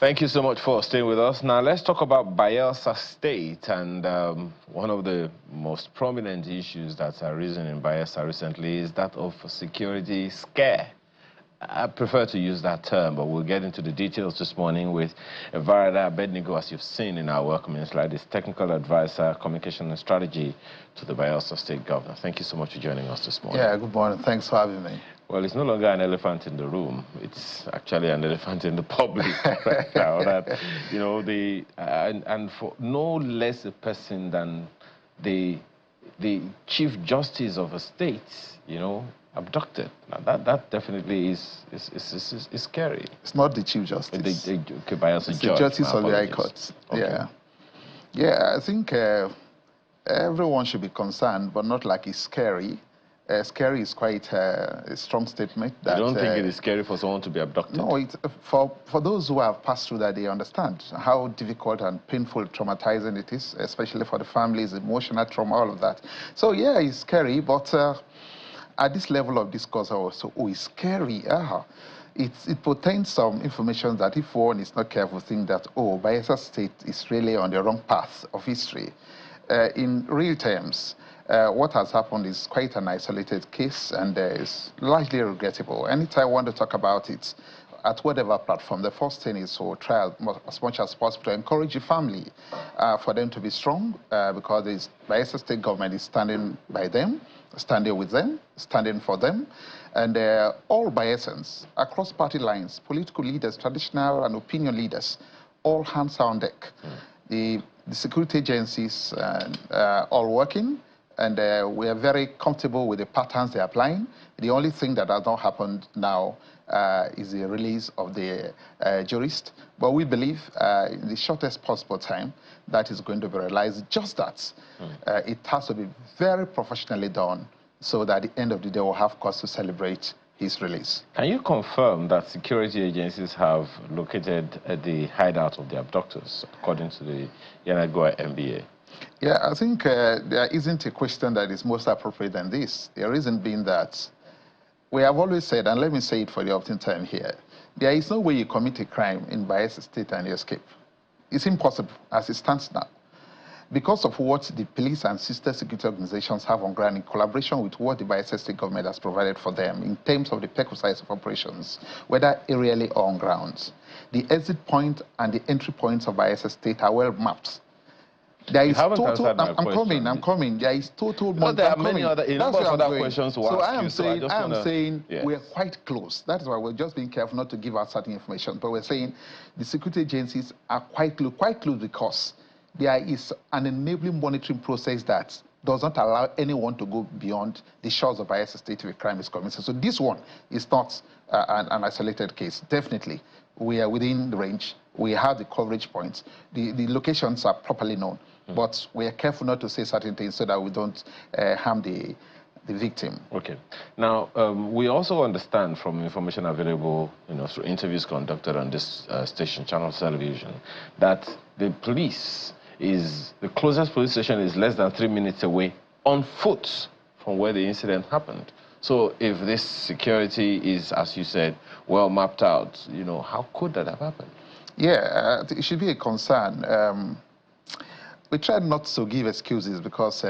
Thank you so much for staying with us. Now, let's talk about Bayelsa State, and one of the most prominent issues that's arisen in Bayelsa recently is that of security scare. I prefer to use that term, but we'll get into the details this morning with Varada Abednego, as you've seen in our welcoming slide, is Technical Advisor, Communication and Strategy to the Bayelsa State Governor. Thank you so much for joining us this morning. Yeah, good morning. Thanks for having me. Well, it's no longer an elephant in the room. It's actually an elephant in the public right now. That, you know, and for no less a person than the Chief Justice of a state, you know, abducted. Now that definitely is scary. It's not the Chief Justice. Okay, it's the Justice of the High Court. Okay. Yeah, I think everyone should be concerned, but not like it's scary. Scary is quite a strong statement. I don't think it is scary for someone to be abducted. No, for those who have passed through that, they understand how difficult and painful, traumatizing it is, especially for the families, emotional trauma, all of that. So yeah, it's scary, but at this level of discourse also, it's scary. It portends some information that if one is not careful, think that, Bayelsa State is really on the wrong path of history. In real terms, what has happened is quite an isolated case, and is largely regrettable. Anytime I want to talk about it, at whatever platform, the first thing is to try as much as possible to encourage the family for them to be strong, because the Bayelsa State government is standing by them, standing with them, standing for them. And all Bayelsans, across party lines, political leaders, traditional and opinion leaders, all hands are on deck. The security agencies all working, and we are very comfortable with the patterns they're applying. The only thing that has not happened now is the release of the jurist. But we believe in the shortest possible time that is going to be realized. Just that it has to be very professionally done, so that at the end of the day we'll have cause to celebrate his release. Can you confirm that security agencies have located the hideout of the abductors, according to the Yanagua MBA? Yeah, I think there isn't a question that is most appropriate than this. The reason being that we have always said, and let me say it for the often time here, there is no way you commit a crime in Bayelsa State and you escape. It's impossible as it stands now, because of what the police and sister security organizations have on ground in collaboration with what the Bayelsa State government has provided for them in terms of the perquisites of operations, whether aerially or on ground. The exit point and the entry points of Bayelsa State are well mapped. There is total. I'm coming. There is total. But there are many other questions to ask. So I am saying yes, we're quite close. That is why we're just being careful not to give out certain information. But we're saying the security agencies are quite close because there is an enabling monitoring process that does not allow anyone to go beyond the shores of Bayelsa State if a crime is committed. So this one is not an isolated case. Definitely, we are within the range. We have the coverage points. The locations are properly known. But we are careful not to say certain things so that we don't harm the victim. Okay. Now, we also understand from information available, through interviews conducted on this station, Channel Television, that the closest police station is less than 3 minutes away on foot from where the incident happened. So if this security is, as you said, well mapped out, how could that have happened? Yeah, it should be a concern. We try not to give excuses because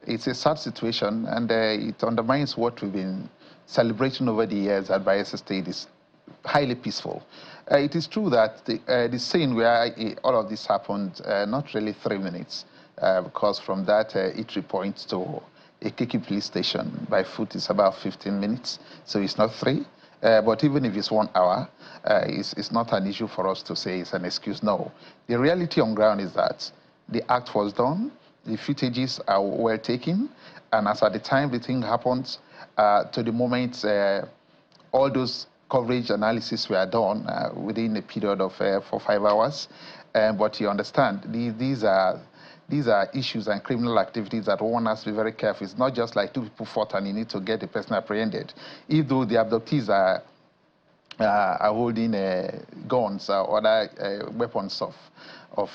it's a sad situation, and it undermines what we've been celebrating over the years at Bayelsa State is highly peaceful. It is true that the scene where all of this happened, not really 3 minutes, because from that entry point to a Kiki police station by foot is about 15 minutes, so it's not 3. But even if it's 1 hour, it's not an issue for us to say it's an excuse. No. The reality on ground is that the act was done, the footages are well taken, and as at the time the thing happens, to the moment all those coverage analysis were done within a period of 4 or 5 hours. But you understand, these are issues and criminal activities that one has to be very careful. It's not just like 2 people fought and you need to get the person apprehended. Even though the abductees are holding guns or other weapons of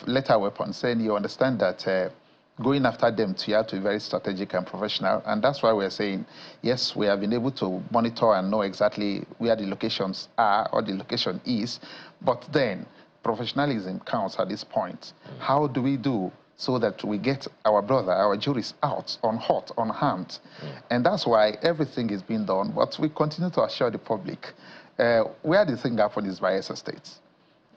lethal weapons, then you understand that going after them, you have to be very strategic and professional. And that's why we're saying, yes, we have been able to monitor and know exactly where the locations are or the location is. But then professionalism counts at this point. How do we do so that we get our brother, our jurists out unhurt, unharmed? And that's why everything is being done. But we continue to assure the public where the thing happened is Bayelsa State.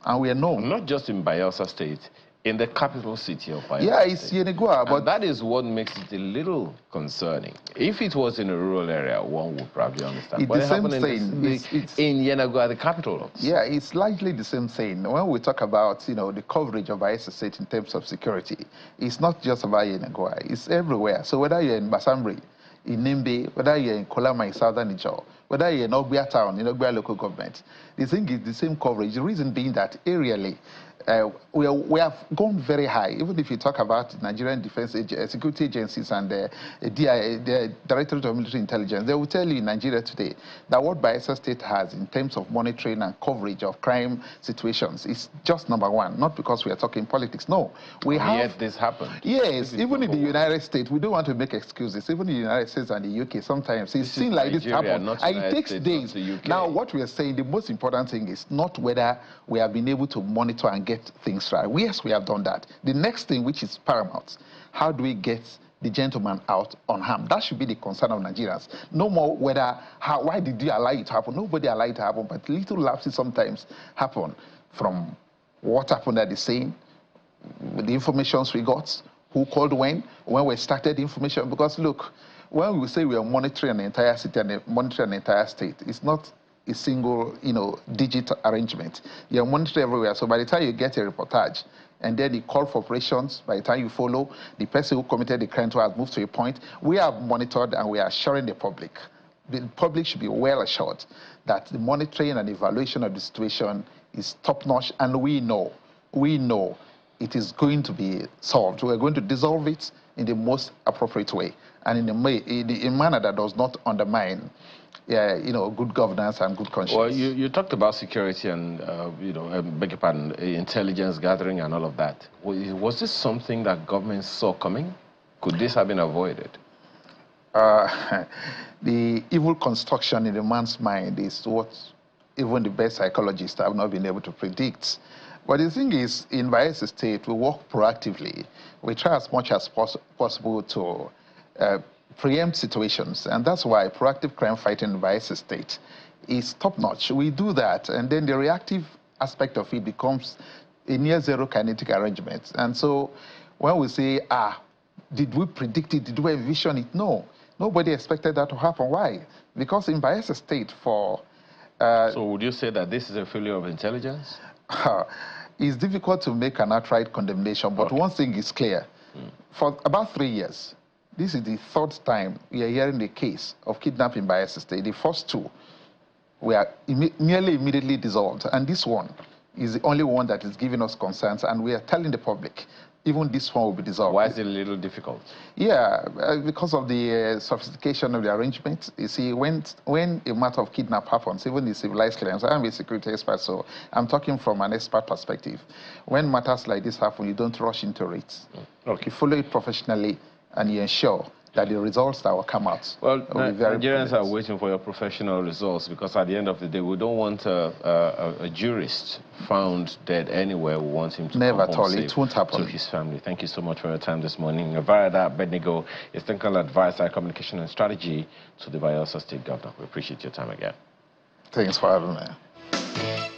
And we are known. Not just in Bayelsa State, in the capital city of Bayelsa. Yeah, it's Yenagoa, but that is what makes it a little concerning. If it was in a rural area, one would probably understand. It's but the same thing. In Yenagoa, the capital. Yeah, it's largely the same thing. When we talk about, the coverage of Bayelsa State in terms of security, it's not just about Yenagoa. It's everywhere. So whether you're in Basambri, in Nimbe, whether you're in Kolama in southern Niger, whether you're in Ogbia town, in Ogbia local government, the thing is the same coverage. The reason being that aerially, we have gone very high. Even if you talk about Nigerian Defense Security Agencies and the Directorate of Military Intelligence, they will tell you in Nigeria today that what Bayelsa State has in terms of monitoring and coverage of crime situations is just #1. Not because we are talking politics. No, we have. Yet this happened. Yes, even in the United States, we don't want to make excuses. Even in the United States and the UK, sometimes it's seen like this happen. And it takes days. Now, what we are saying, the most important thing is not whether we have been able to monitor and get things right. Yes, we have done that. The next thing, which is paramount, how do we get the gentleman out unharmed? That should be the concern of Nigerians. No more why did you allow it to happen? Nobody allowed it to happen, but little lapses sometimes happen from what happened at the scene, the informations we got, who called when we started information. Because look, when we say we are monitoring an entire city and monitoring an entire state, it's not a single, digit arrangement. You're monitoring everywhere. So by the time you get a reportage, and then you call for operations, by the time you follow, the person who committed the crime has moved to a point, we have monitored and we are assuring the public. The public should be well assured that the monitoring and evaluation of the situation is top-notch, and we know it is going to be solved. We're going to dissolve it in the most appropriate way, and in a manner that does not undermine good governance and good conscience. Well, you talked about security and, beg your pardon, intelligence gathering and all of that. Was this something that government saw coming? Could this have been avoided? The evil construction in a man's mind is what even the best psychologists have not been able to predict. But the thing is, in Bayelsa State, we work proactively. We try as much as possible to preempt situations, and that's why proactive crime fighting in Bayelsa State is top-notch. We do that, and then the reactive aspect of it becomes a near-zero kinetic arrangement. And so when we say, did we predict it? Did we envision it? No. Nobody expected that to happen. Why? Because in Bayelsa State so would you say that this is a failure of intelligence? It's difficult to make an outright condemnation, but one thing is clear. For about 3 years, this is the third time we are hearing the case of kidnapping in Bayelsa State. The first two were nearly immediately dissolved, and this one is the only one that is giving us concerns, and we are telling the public, even this one will be dissolved. Why is it a little difficult? Yeah, because of the sophistication of the arrangement. You see, when a matter of kidnap happens, even the civilized claims, I am a security expert, so I'm talking from an expert perspective. When matters like this happen, you don't rush into it. Okay. You follow it professionally, and you ensure that the results that will come out will be very Nigerians are waiting for your professional results, because at the end of the day, we don't want a jurist found dead anywhere. We want him to never come at all. home It won't happen. to his family. Thank you so much for your time this morning. Varada Bednego is technical advisor, communication and strategy to the Bayelsa State Governor. We appreciate your time again. Thanks for having me.